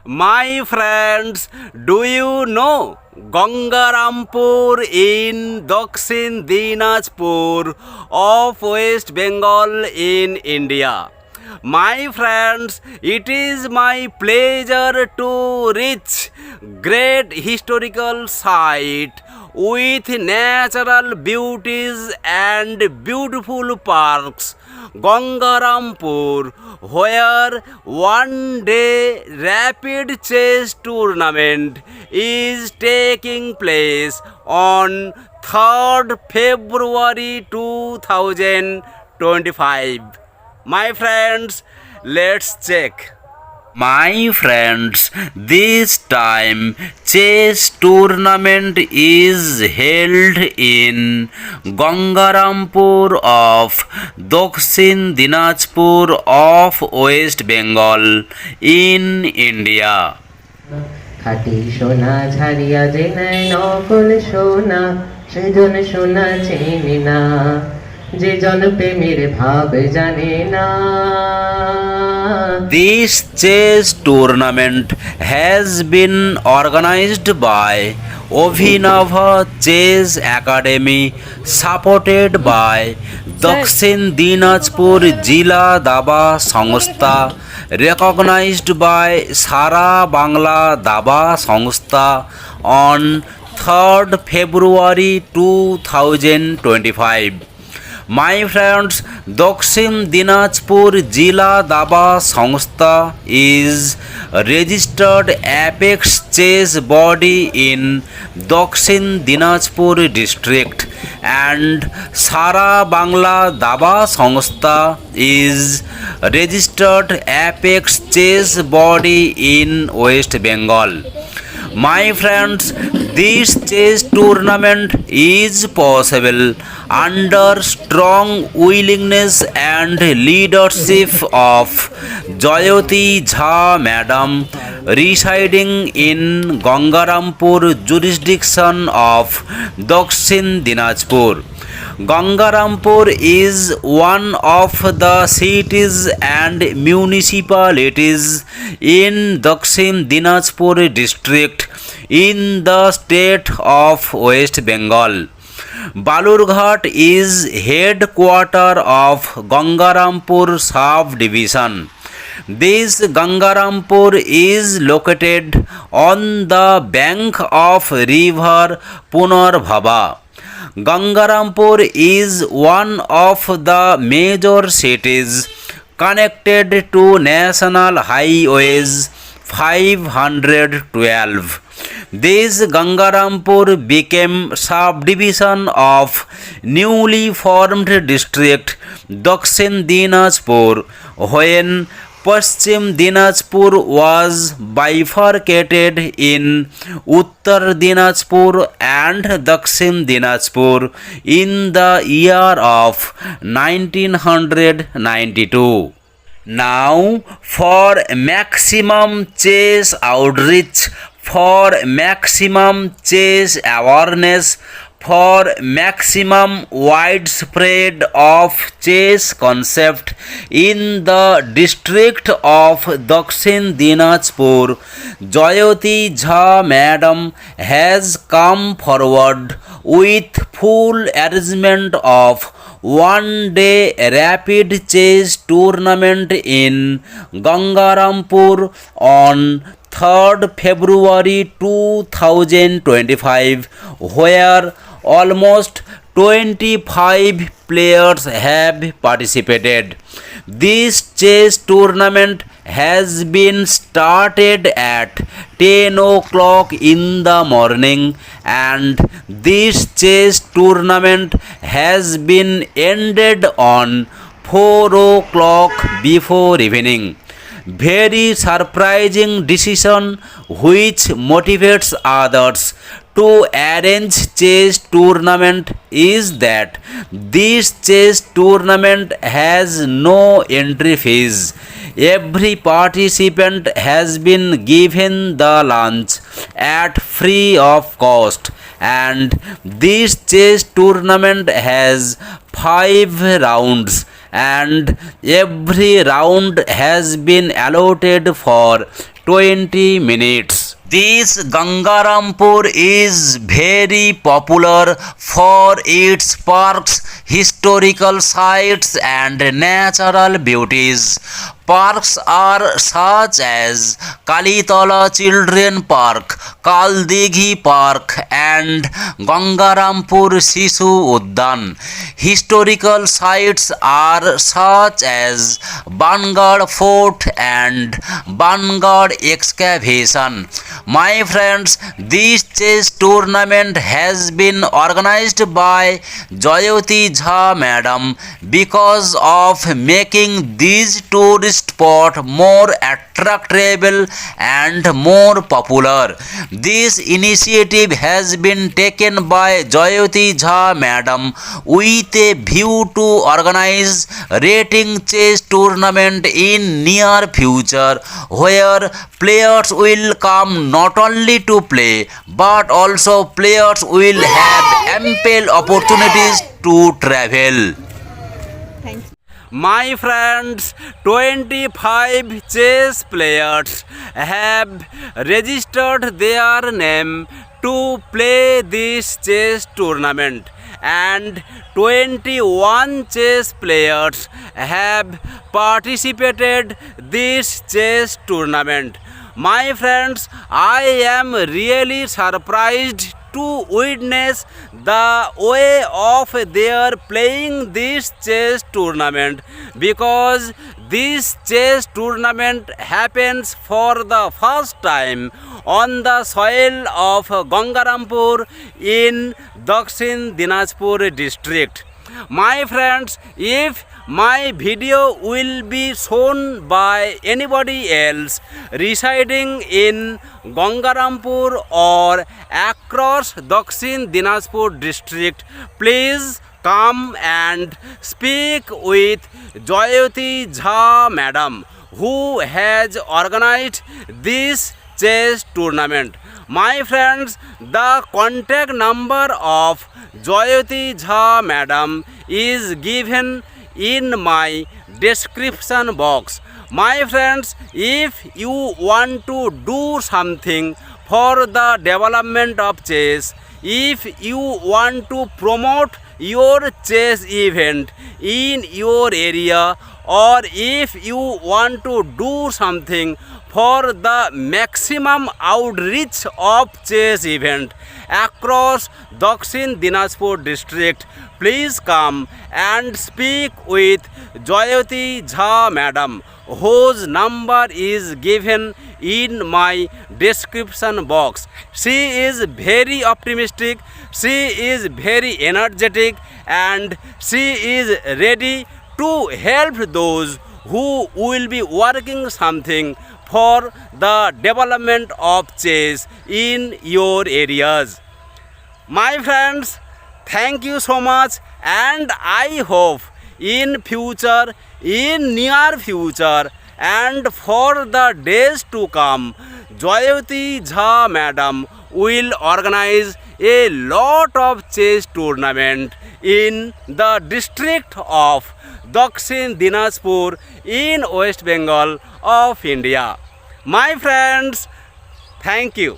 My friends, do you know Gangarampur in Dakshin Dinajpur of West Bengal in India? My friends, it is my pleasure to reach great historical site with natural beauties and beautiful parks, Gangarampur, where one day rapid chess tournament is taking place on 3rd February 2025. My friends, let's check. My friends, this time chess tournament is held in Gangarampur of Dakshin Dinajpur of West Bengal in India. খাঁটি সোনা ঝারিয়া যে নেয় নকল সোনা সেজন সোনা চেনে না যে জন প্রেমের ভাব জানে না This chess tournament has been organized by Abhinava Chess Academy, supported by Dakshin Dinajpur Jila Daba Sangstha, recognized by Sara Bangla Daba Sangstha on 3rd February 2025. My friends, Dakshin Dinajpur Jila Daba Sangstha is registered apex chess body in Dakshin Dinajpur district, and Sara Bangla Daba Sangstha is registered apex chess body in West Bengal. My friends, this chess tournament is possible under strong willingness and leadership of Jayoti Jha Madam, residing in Gangarampur jurisdiction of Dakshin Dinajpur. Gangarampur is one of the cities and municipalities in Dakshin Dinajpur district in the state of West Bengal. Balurghat is headquarter of Gangarampur sub-division. This Gangarampur is located on the bank of river Punarbhaba. Gangarampur is one of the major cities connected to National Highways 512. This Gangarampur became subdivision of newly formed district Dakshin Dinajpur when Paschim Dinajpur was bifurcated in Uttar Dinajpur and Dakshin Dinajpur in the year of 1992. Now, for maximum chess outreach, for maximum chess awareness, for maximum widespread of chess concept in the district of Dakshin Dinajpur, Jayoti Jha Madam has come forward with full arrangement of one-day rapid chess tournament in Gangarampur on 3rd February 2025, where almost 25 players have participated. This chess tournament has been started at 10 o'clock in the morning, and this chess tournament has been ended on 4 o'clock before evening. Very surprising decision which motivates others to arrange chess tournament is that this chess tournament has no entry fees. Every participant has been given the lunch at free of cost, and this chess tournament has 5 rounds, and every round has been allotted for 20 minutes. This Gangarampur is very popular for its parks, historical sites and natural beauties. Parks are such as Kalitala Children Park, Kaldighi Park and Gangarampur Sishu Uddan. Historical sites are such as Bangad Fort and Bangad Excavation. My friends, this chess tournament has been organized by Jayoti Jha Madam because of making these tourist spot more attractable and more popular. This initiative has been taken by Jayoti Jha Madam with a view to organize rating chess tournament in near future where players will come not only to play but also players will have ample opportunities to travel. My friends, 25 chess players have registered their name to play this chess tournament and 21 chess players have participated this chess tournament. My friends, I am really surprised to witness the way of their playing this chess tournament because this chess tournament happens for the first time on the soil of Gangarampur in Dakshin Dinajpur district. My friends, if my video will be shown by anybody else residing in Gangarampur or across Dakshin Dinajpur district, please come and speak with Jayoti Jha Madam who has organized this chess tournament. My friends, the contact number of Jayoti Jha Madam is given in my description box. My friends, if you want to do something for the development of chess, if you want to promote your chess event in your area, or if you want to do something for the maximum outreach of chess event across Dakshin Dinajpur district, please come and speak with Jayoti Jha Madam whose number is given in my description box. She is very optimistic, she is very energetic and she is ready to help those who will be working something for the development of chess in your areas. My friends, thank you so much and I hope in future, in near future and for the days to come, Jayoti Jha Madam will organize a lot of chess tournament in the district of Dakshin Dinajpur in West Bengal of India. My friends, thank you.